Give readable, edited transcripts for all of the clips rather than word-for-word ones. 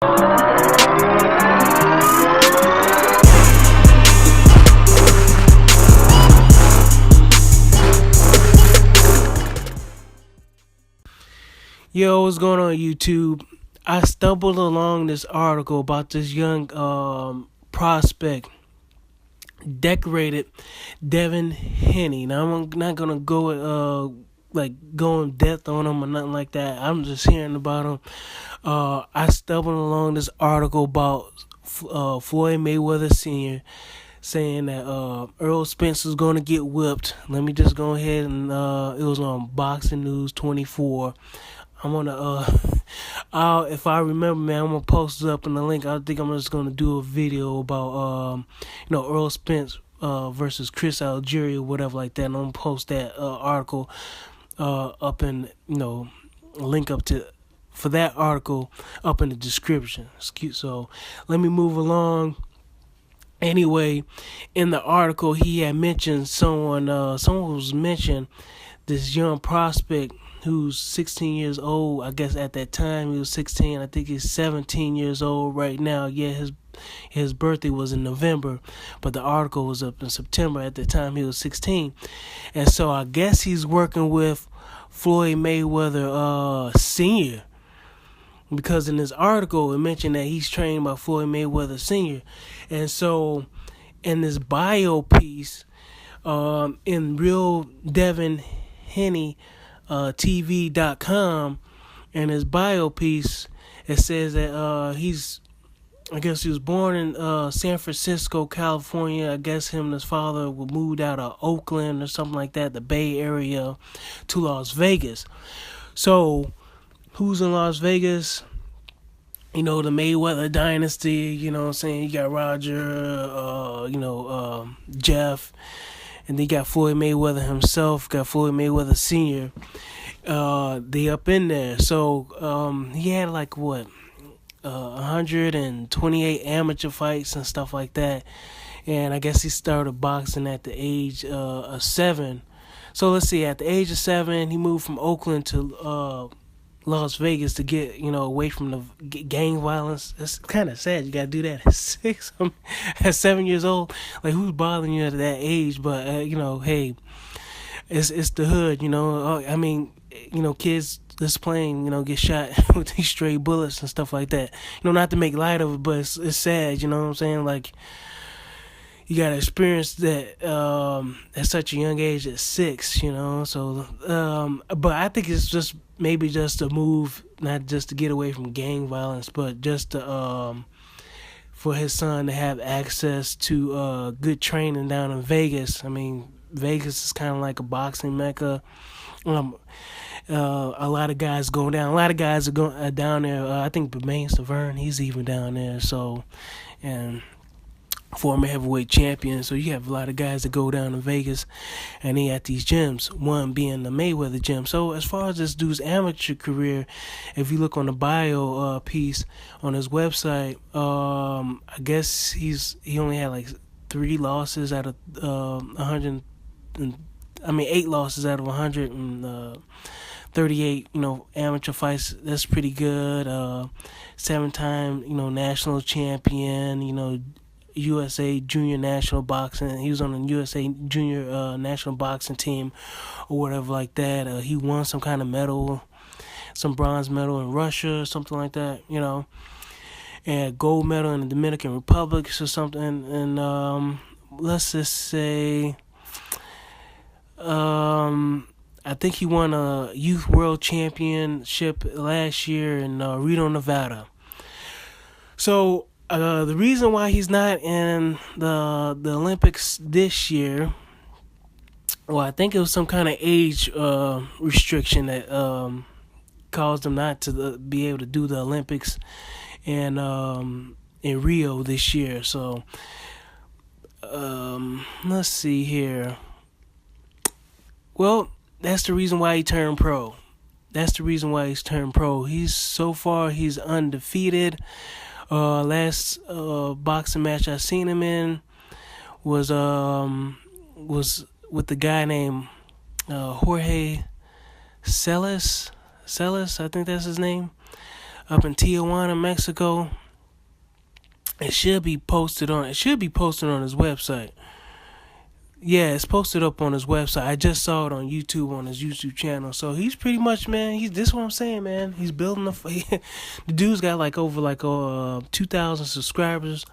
Yo, what's going on YouTube? I stumbled along this article about this young prospect, decorated Devin Haney. Now I'm not gonna go go in depth on him or nothing like that. I'm just hearing about him. I stumbled along this article about Floyd Mayweather Sr. saying that Earl Spence is gonna get whipped. Let me just go ahead and it was on Boxing News 24. I'm gonna if I remember, man, I'm gonna post it up in the link. I think I'm just gonna do a video about Earl Spence versus Chris Algieri or whatever like that. And I'm gonna post that article up in link up to for that article up in the description. So let me move along. Anyway, in the article he had mentioned someone was mentioned this young prospect who's 16 years old. I guess at that time he was 16. I think he's 17 years old right now. Yeah, his birthday was in November, but the article was up in September. At the time he was 16. And so I guess he's working with Floyd Mayweather Sr. because in this article it mentioned that he's trained by Floyd Mayweather Sr. And so in this bio piece, in Real Devin Haney TV.com, and his bio piece, it says that I guess he was born in San Francisco, California. I guess him and his father were moved out of Oakland or something like that, the Bay Area, to Las Vegas. So who's in Las Vegas? The Mayweather dynasty, you know what I'm saying? You got Roger, Jeff, and then you got Floyd Mayweather himself, got Floyd Mayweather Sr. They up in there. So he had 128 amateur fights and stuff like that. And I guess he started boxing at the age of 7. So let's see, at the age of 7, he moved from Oakland to Las Vegas to get, away from the gang violence. It's kind of sad you got to do that at 6. At 7 years old. Like, who's bothering you at that age? But, hey, it's the hood, kids just playing, get shot with these stray bullets and stuff like that. Not to make light of it, but it's sad, you know what I'm saying? Like, you got to experience that at such a young age at 6, So, but I think it's just maybe just a move, not just to get away from gang violence, but just to, for his son to have access to good training down in Vegas. I mean, Vegas is kind of like a boxing mecca. A lot of guys go down. A lot of guys are down there. I think Bermain Severn, he's even down there. So, and former heavyweight champion. So you have a lot of guys that go down to Vegas and they at these gyms, one being the Mayweather gym. So as far as this dude's amateur career, if you look on the bio piece on his website, I guess he only had 3 losses out of 8 losses out of 138 amateur fights. That's pretty good. 7-time national champion, USA Junior National Boxing. He was on the USA Junior National Boxing team or whatever like that. He won some kind of medal, some bronze medal in Russia or something like that, and a gold medal in the Dominican Republic or something. And let's just say, I think he won a Youth World Championship last year in Reno, Nevada. So the reason why he's not in the Olympics this year, well, I think it was some kind of age restriction that caused him not to be able to do the Olympics in Rio this year. So let's see here. Well, that's the reason why he turned pro. He's undefeated. Last boxing match I seen him in was with the guy named Jorge Celis, I think that's his name. up in Tijuana, Mexico. It should be posted on his website. Yeah, it's posted up on his website. I just saw it on YouTube, on his YouTube channel. So he's pretty much, man. This is what I'm saying, man. He's building the dude's got over 2,000 subscribers,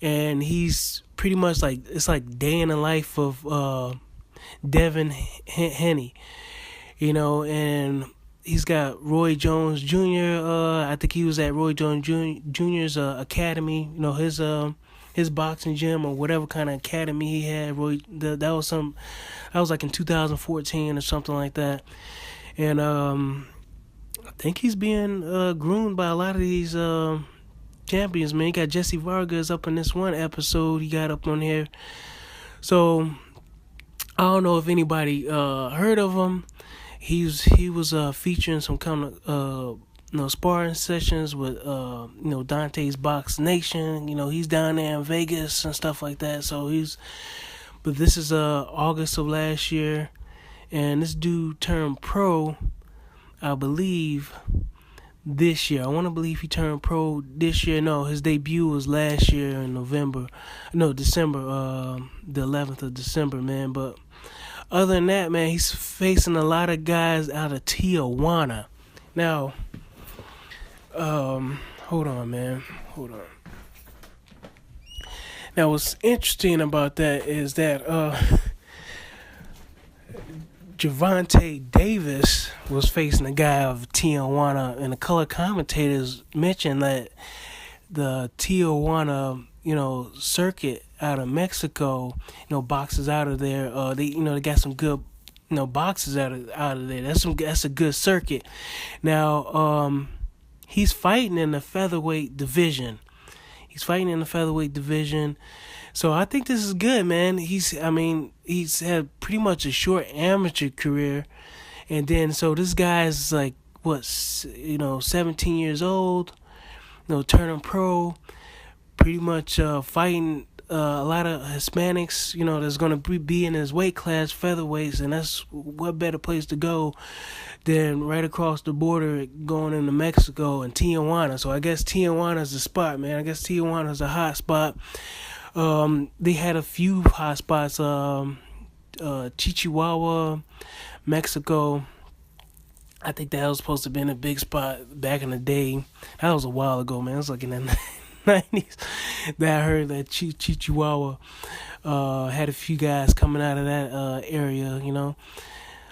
and he's pretty much like, it's like day in the life of Devin Haney, and he's got Roy Jones Jr. I think he was at Roy Jones Jr.'s academy. His boxing gym or whatever kind of academy he had. That was like in 2014 or something like that. And I think he's being groomed by a lot of these champions, man. He got Jesse Vargas up in this one episode he got up on here. So I don't know if anybody heard of him. He was featuring some kind of sparring sessions with Dante's Box Nation. He's down there in Vegas and stuff like that. But this is August of last year, and this dude turned pro, I believe, this year. I want to believe he turned pro this year. No, his debut was last year in December, the 11th of December, man. But other than that, man, he's facing a lot of guys out of Tijuana. Now, hold on, man. Hold on. Now, what's interesting about that is that Gervonta Davis was facing a guy of Tijuana, and the color commentators mentioned that the Tijuana, circuit out of Mexico, boxes out of there. They got some good, boxes out of there. That's a good circuit. Now, he's fighting in the featherweight division. So I think this is good, man. He's had pretty much a short amateur career. And then, so this guy's like, 17 years old, turning pro, pretty much fighting a lot of Hispanics, that's going to be in his weight class, featherweights, and that's what better place to go than right across the border going into Mexico and Tijuana. So I guess Tijuana's the spot, man. I guess Tijuana's a hot spot. They had a few hot spots, Chihuahua, Mexico. I think that was supposed to have been a big spot back in the day. That was a while ago, man. It was like in the 90s that I heard that Chihuahua had a few guys coming out of that area,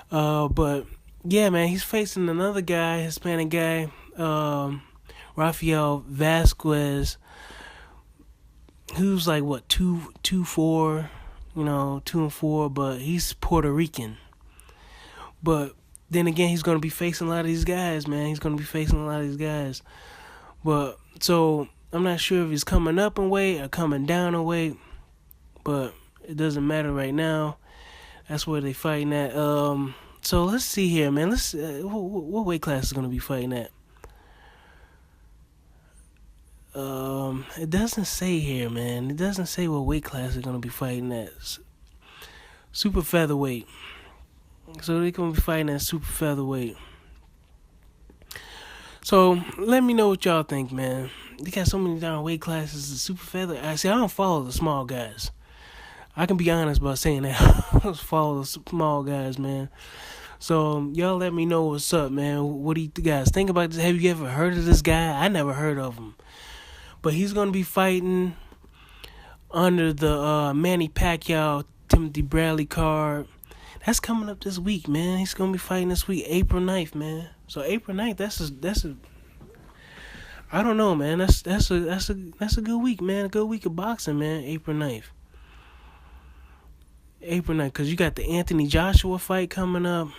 But yeah, man, he's facing another guy, Hispanic guy, Rafael Vasquez, who's like 2-4, 2-4, but he's Puerto Rican. But then again, he's gonna be facing a lot of these guys, man. But so I'm not sure if he's coming up in weight or coming down in weight, but it doesn't matter right now. That's where they fighting at. So let's see here, man. What weight class is gonna be fighting at? It doesn't say here, man. It doesn't say what weight class they're gonna be fighting at. Super featherweight. So they're gonna be fighting at super featherweight. So let me know what y'all think, man. They got so many different weight classes of super featherweight. I don't follow the small guys. I can be honest about saying that. I don't follow the small guys, man. So y'all let me know what's up, man. What do you guys think about this? Have you ever heard of this guy? I never heard of him. But he's going to be fighting under the Manny Pacquiao, Timothy Bradley card. That's coming up this week, man. He's going to be fighting this week, April 9th, man. So April 9th, that's a I don't know, man. That's a good week, man. A good week of boxing, man. April 9th. Because you got the Anthony Joshua fight coming up.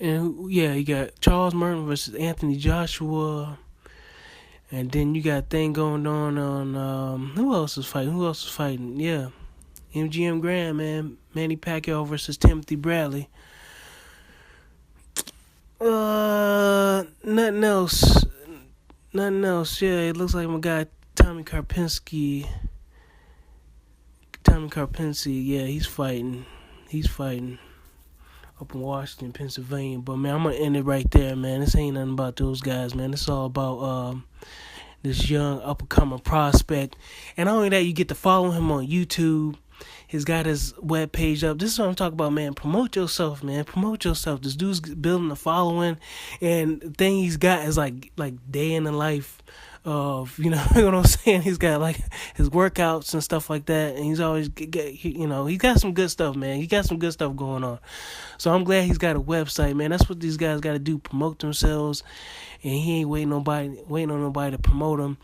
And yeah, you got Charles Merton versus Anthony Joshua. And then you got thing going on who else is fighting? Yeah. MGM Grand, man. Manny Pacquiao versus Timothy Bradley. Nothing else. Yeah, it looks like my guy Tommy Karpinski. Yeah, he's fighting. up in Washington, Pennsylvania. But man, I'm gonna end it right there, man. This ain't nothing about those guys, man. It's all about this young up and coming prospect. And not only that, you get to follow him on YouTube. He's got his webpage up. This is what I'm talking about, man. Promote yourself, man. Promote yourself. This dude's building a following, and the thing he's got is like day in the life of, you know, you know what I'm saying? He's got like his workouts and stuff like that, and he's always you know, he got some good stuff, man. He got some good stuff going on. So I'm glad he's got a website, man. That's what these guys got to do, promote themselves, and he ain't waiting on nobody to promote him.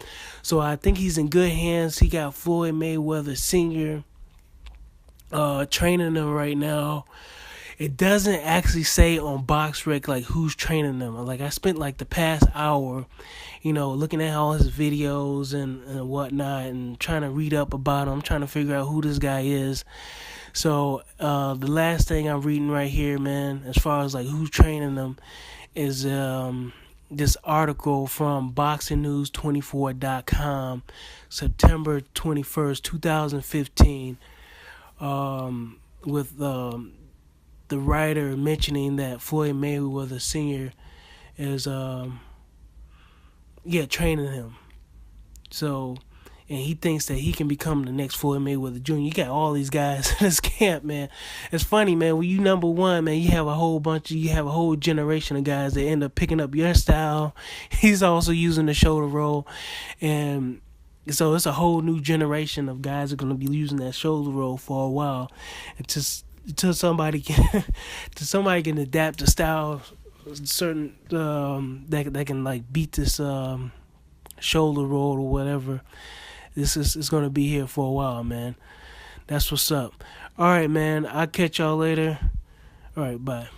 So I think he's in good hands. He got Floyd Mayweather Sr. Training them right now. It doesn't actually say on BoxRec like who's training them. Like I spent like the past hour, you know, looking at all his videos and whatnot, and trying to read up about him, trying to figure out who this guy is. So the last thing I'm reading right here, man, as far as like who's training them, is this article from BoxingNews24.com, September 21st, 2015, with the writer mentioning that Floyd Mayweather Sr. is training him. So, and he thinks that he can become the next Floyd Mayweather Jr. You got all these guys in this camp, man. It's funny, man. When you number one, man, you have a whole generation of guys that end up picking up your style. He's also using the shoulder roll, and so it's a whole new generation of guys that are going to be using that shoulder roll for a while. Until somebody can adapt the style certain that can like beat this shoulder roll or whatever. This is going to be here for a while, man. That's what's up. All right, man. I'll catch y'all later. All right, bye.